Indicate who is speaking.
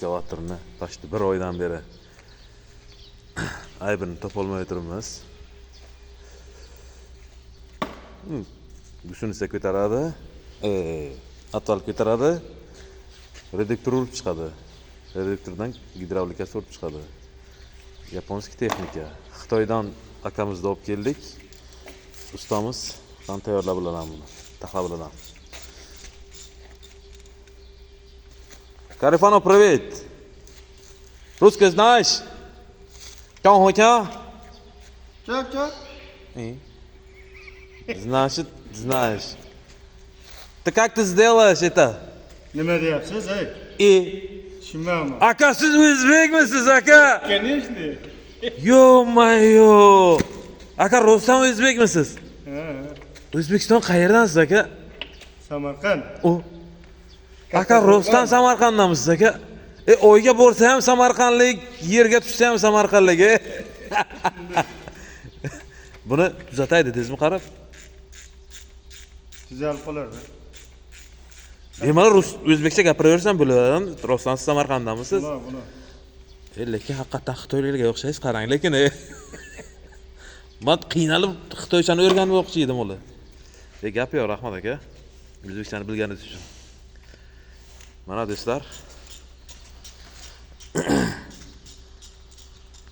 Speaker 1: Javotirni başta bir oydan beri aybini topolmay turibmiz. Shuni esa ko'taradi, atval ko'taradi, reduktor urib chiqadi. Reduktordan gidravlikasi urib chiqadi. Yaponskiy texnika. Xitoydan akamizni olib keldik. Ustamiz qanday tayyorlab bilaman buni. Taqa bilaman. Карифано, привет! Русский знаешь? Чё, хотя?
Speaker 2: Чё?
Speaker 1: Значит, знаешь. Ты как ты сделаешь это?
Speaker 2: Nima deyapsiz, ey? Tushunmayapman.
Speaker 1: Aka siz o'zbekmisiz, aka?
Speaker 2: Конечно.
Speaker 1: Yo-mayo. Aka Rustam o'zbekmisiz?
Speaker 2: Ha,
Speaker 1: O'zbekiston qayerdansiz, aka?
Speaker 2: Samarqand.
Speaker 1: O. Aka Rustam Samarqanddanmisiz, aka? Oyga borsa ham Samarqandlik, yerga tushsa ham Samarqandlik. Buni tuzatay dedingizmi qarab?
Speaker 2: Tuzalib qolardi.
Speaker 1: Bemalol o'zbekcha gapiraversan bo'laveradi. Rustam Samarqanddanmisiz?
Speaker 2: Buni.
Speaker 1: Lekin haqiqatan xitoyliklarga o'xshaysiz, qarang, lekin men qiynalib xitoychani o'rganmoqchi edim ular. Gap yo'q, rahmat aka. O'zbekchani bilganingiz uchun. Mana do'stlar,